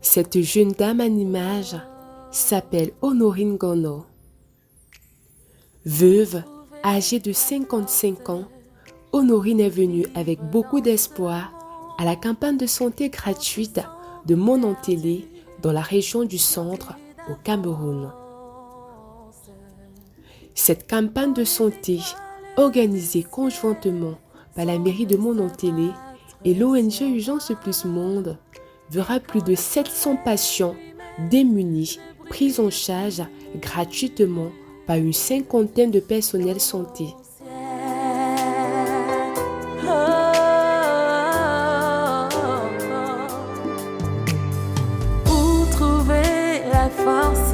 Cette jeune dame en image s'appelle Honorine Gono. Veuve, âgée de 55 ans, Honorine est venue avec beaucoup d'espoir à la campagne de santé gratuite de Monontelé dans la région du centre au Cameroun. Cette campagne de santé, organisée conjointement par la mairie de Monontelé et l'ONG Urgence Plus Monde, verra plus de 700 patients démunis pris en charge gratuitement par une cinquantaine de personnels santé. Où trouver la force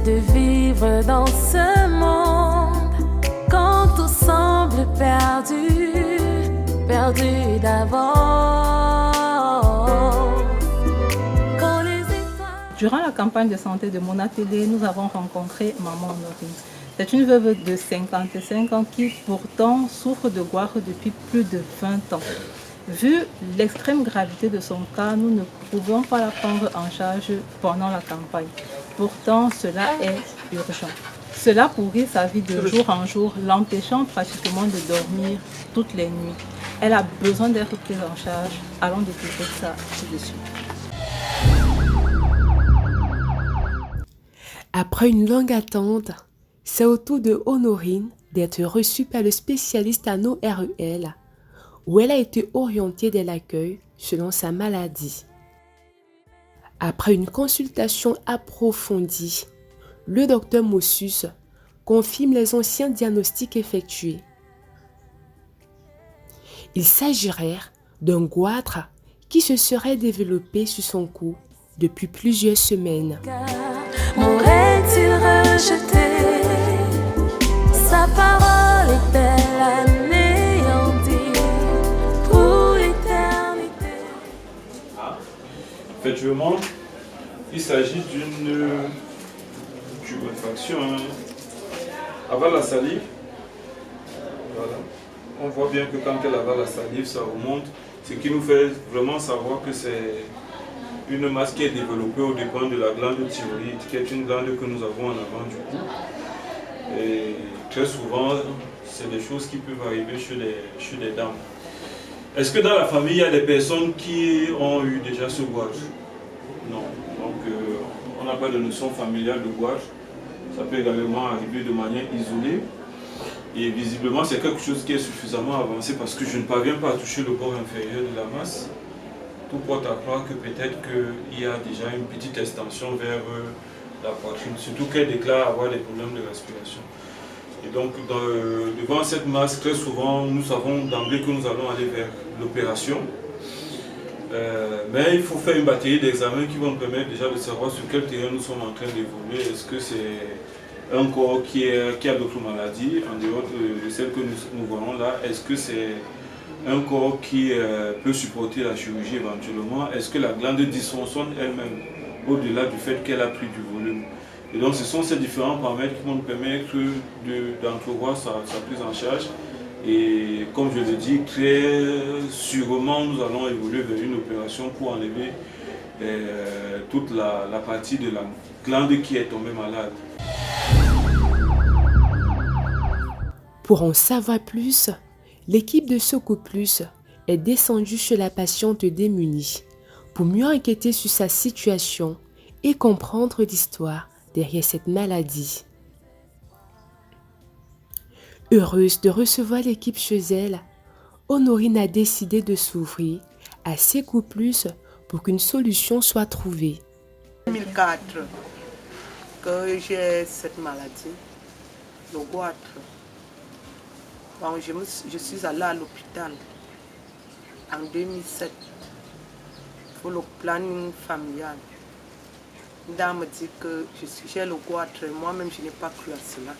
de vivre dans ce monde quand tout semble perdu, perdu d'avance. Durant la campagne de santé de Monontelé, nous avons rencontré Maman Honorine. C'est une veuve de 55 ans qui pourtant souffre de goitre depuis plus de 20 ans. Vu l'extrême gravité de son cas, nous ne pouvions pas la prendre en charge pendant la campagne. Pourtant, cela est urgent. Cela pourrit sa vie de jour en jour, l'empêchant pratiquement de dormir toutes les nuits. Elle a besoin d'être prise en charge. Allons découvrir ça tout de suite. Après une longue attente, c'est au tour de Honorine d'être reçue par le spécialiste en ORL, où elle a été orientée dès l'accueil selon sa maladie. Après une consultation approfondie, le docteur Mossus confirme les anciens diagnostics effectués. Il s'agirait d'un goitre qui se serait développé sur son cou depuis plusieurs semaines. M'aurait-il rejeté? Sa parole est-elle anéantie pour l'éternité? Effectivement, il s'agit d'une tuméfaction avant la salive. Voilà. On voit bien que quand elle avale la salive, ça remonte, ce qui nous fait vraiment savoir que c'est une masse qui est développée au dépend de la glande thyroïde, qui est une glande que nous avons en avant du cou. Et très souvent, c'est des choses qui peuvent arriver chez les dames. Est-ce que dans la famille, il y a des personnes qui ont eu déjà ce goitre? Non. Donc, on n'a pas de notion familiale de goitre. Ça peut également arriver de manière isolée. Et visiblement, c'est quelque chose qui est suffisamment avancé parce que je ne parviens pas à toucher le bord inférieur de la masse. Tout porte à croire que peut-être qu'il y a déjà une petite extension vers la poitrine, surtout qu'elle déclare avoir des problèmes de respiration. Et donc, devant cette masse, très souvent, nous savons d'emblée que nous allons aller vers l'opération. Mais il faut faire une batterie d'examens qui vont nous permettre déjà de savoir sur quel terrain nous sommes en train d'évoluer. Est-ce que c'est un corps qui a d'autres maladies, en dehors de celles que nous voyons là? Est-ce que c'est un corps qui peut supporter la chirurgie éventuellement? Est-ce que la glande dysfonctionne elle-même, au-delà du fait qu'elle a pris du volume? Et donc ce sont ces différents paramètres qui vont nous permettre d'entrevoir sa prise en charge. Et comme je l'ai dit, très sûrement nous allons évoluer vers une opération pour enlever toute la partie de la glande qui est tombée malade. Pour en savoir plus, l'équipe de Secours Plus est descendue chez la patiente démunie pour mieux enquêter sur sa situation et comprendre l'histoire derrière cette maladie. Heureuse de recevoir l'équipe chez elle, Honorine a décidé de s'ouvrir à Secours Plus pour qu'une solution soit trouvée. En 2004 que j'ai cette maladie, le goitre. Bon, je suis allée à l'hôpital en 2007 pour le planning familial. Une dame me dit que j'ai le goitre et moi-même je n'ai pas cru à cela.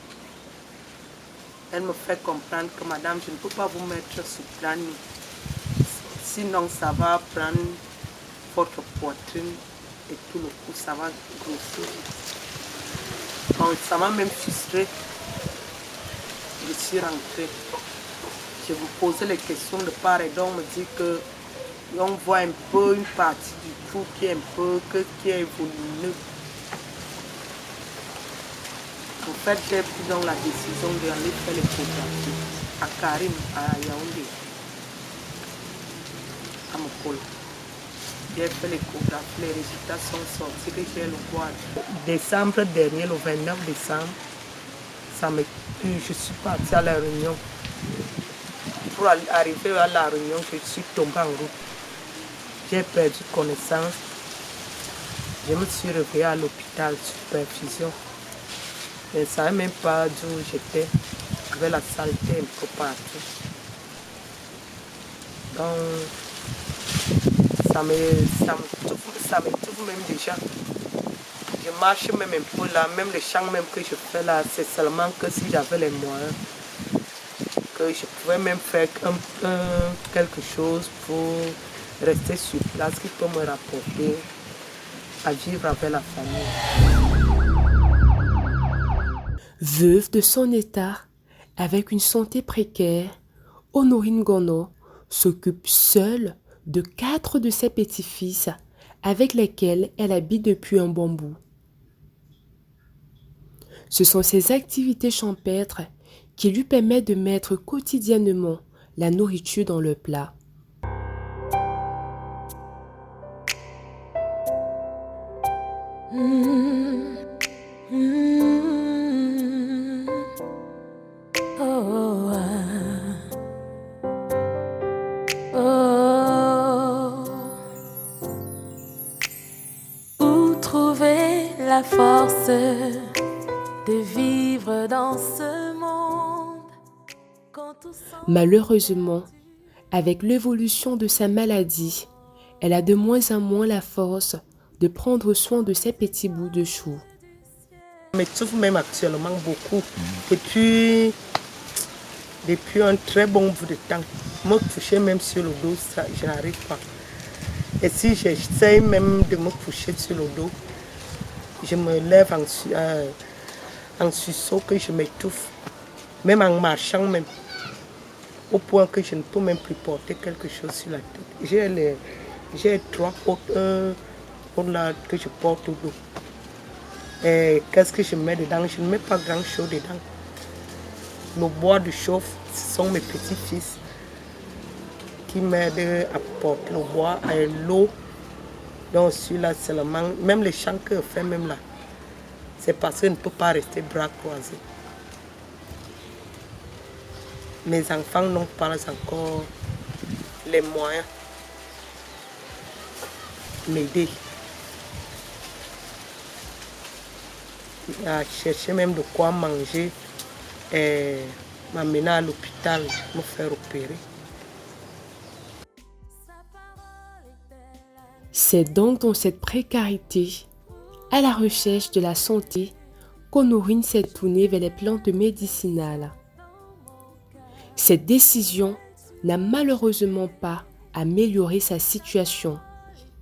Elle me fait comprendre que madame, je ne peux pas vous mettre sous planning. Sinon ça va prendre votre poitrine et tout le coup ça va grossir. Bon, ça m'a même frustrée. suis rentrée, je vous posais les questions de part et d'autre, on me dit que on voit un peu une partie du cou qui est un peu, qui est volumineux. En fait, j'ai pris donc la décision d'aller faire l'échographie à Karim, à Yaoundé, à Mokolo. J'ai fait l'échographie, les résultats sont sortis que j'ai le quad. Décembre dernier, le 29 décembre, je suis partie à la réunion. Pour arriver à la réunion, je suis tombée en route. J'ai perdu connaissance. Je me suis réveillée à l'hôpital sous perfusion. Je ne savais même pas d'où j'étais. J'avais la saleté un peu partout. Donc, ça m'étouffe même déjà. Je marche même un peu là, même les chants même que je fais là, c'est seulement que si j'avais les moyens, que je pouvais même faire quelque chose pour rester sur place qui peut me rapporter à vivre avec la famille. Veuve de son état, avec une santé précaire, Honorine Gono s'occupe seule de 4 de ses petits-fils avec lesquels elle habite depuis un bon bout. Ce sont ces activités champêtres qui lui permettent de mettre quotidiennement la nourriture dans le plat. Où trouver la force de vivre dans ce monde quand tout semble... Malheureusement, avec l'évolution de sa maladie, elle a de moins en moins la force de prendre soin de ses petits bouts de chou. Je m'étouffe même actuellement beaucoup. Depuis un très bon bout de temps. Me coucher même sur le dos, ça, je n'arrive pas. Et si j'essaie même de me coucher sur le dos, je me lève en suceau que je m'étouffe. Même en marchant même. Au point que je ne peux même plus porter quelque chose sur la tête. J'ai 3 hauteurs là que je porte au dos. Et qu'est-ce que je mets dedans? Je ne mets pas grand chose dedans. Le bois de chauffe, ce sont mes petits-fils qui m'aident à porter le bois et l'eau. Donc celui-là seulement, même les champs que je fais même là, c'est parce que je ne peux pas rester bras croisés. Mes enfants n'ont pas encore les moyens de m'aider à chercher même de quoi manger et m'amener à l'hôpital, me faire opérer. C'est donc dans cette précarité, à la recherche de la santé, qu'Honorine s'est tournée vers les plantes médicinales. Cette décision n'a malheureusement pas amélioré sa situation.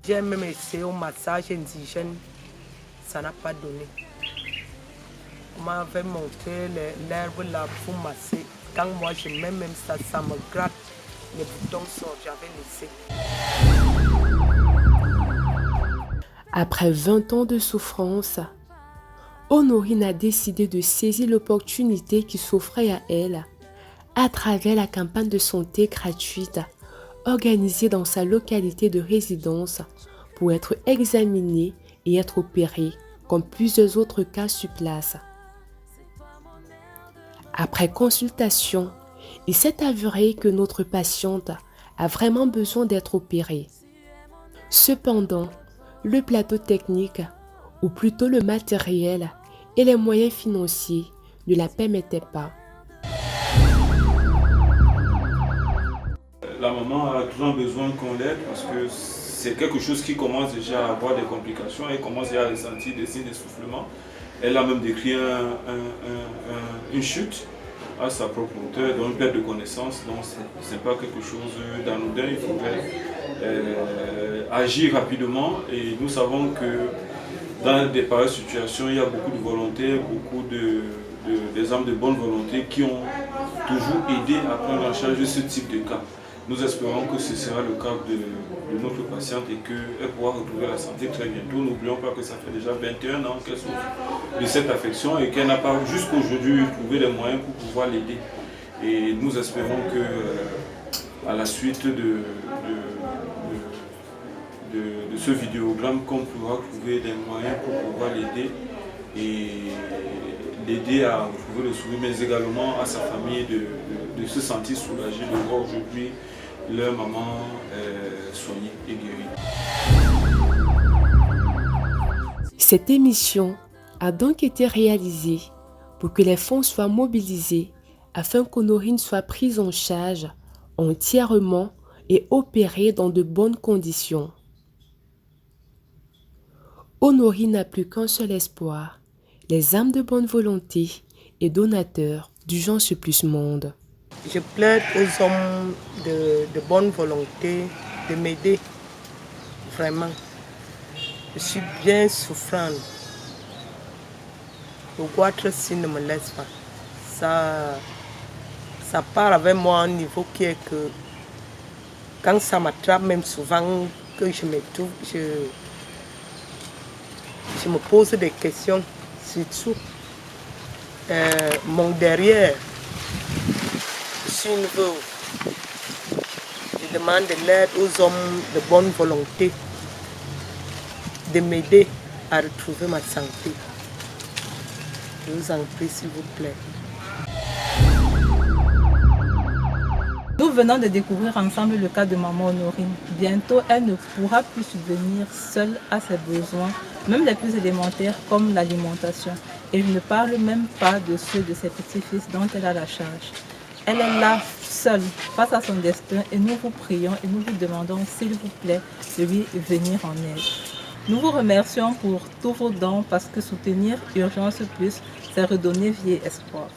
J'ai même essayé au massage indigène, ça n'a pas donné. On m'avait montré l'herbe là pour masser. Quand moi je mets même ça, ça me gratte. Les boutons sortent, j'avais laissé. Après 20 ans de souffrance, Honorine a décidé de saisir l'opportunité qui s'offrait à elle à travers la campagne de santé gratuite organisée dans sa localité de résidence pour être examinée et être opérée comme plusieurs autres cas sur place. Après consultation, il s'est avéré que notre patiente a vraiment besoin d'être opérée. Cependant, le plateau technique, ou plutôt le matériel et les moyens financiers ne la permettaient pas. La maman a toujours besoin qu'on l'aide parce que c'est quelque chose qui commence déjà à avoir des complications. Elle commence déjà à ressentir des signes d'essoufflement. Elle a même décrit une chute à sa propre hauteur, donc une perte de connaissance. Donc ce n'est pas quelque chose d'anodin. Il faudrait agir rapidement. Et nous savons que dans des pareilles situations, il y a beaucoup de volonté, beaucoup de des âmes de bonne volonté qui ont toujours aidé à prendre en charge ce type de cas. Nous espérons que ce sera le cas de notre patiente et qu'elle pourra retrouver la santé très bientôt. N'oublions pas que ça fait déjà 21 ans qu'elle souffre de cette affection et qu'elle n'a pas jusqu'aujourd'hui trouvé les moyens pour pouvoir l'aider. Et nous espérons que à la suite de ce vidéogramme, qu'on pourra trouver des moyens pour pouvoir l'aider et l'aider à retrouver le sourire, mais également à sa famille de se sentir soulagée de voir aujourd'hui leur maman soignée et guérie. Cette émission a donc été réalisée pour que les fonds soient mobilisés afin qu'Honorine soit prise en charge entièrement et opérée dans de bonnes conditions. Honorine n'a plus qu'un seul espoir, les âmes de bonne volonté et donateurs du Jean Surplus Monde. Je plaide aux hommes de bonne volonté de m'aider, vraiment. Je suis bien souffrante. Le goitre s'y ne me laisse pas. Ça part avec moi à un niveau qui est que quand ça m'attrape, même souvent que je m'étouffe, je me pose des questions, surtout mon derrière. Je suis une veuve. Je demande de l'aide aux hommes de bonne volonté de m'aider à retrouver ma santé. Je vous en prie, s'il vous plaît. Nous venons de découvrir ensemble le cas de maman Honorine. Bientôt, elle ne pourra plus subvenir seule à ses besoins, même les plus élémentaires comme l'alimentation. Et je ne parle même pas de ceux de ses petits-fils dont elle a la charge. Elle est là, seule, face à son destin, et nous vous prions et nous vous demandons, s'il vous plaît, de lui venir en aide. Nous vous remercions pour tous vos dons parce que soutenir Urgence Plus, c'est redonner vie et espoir.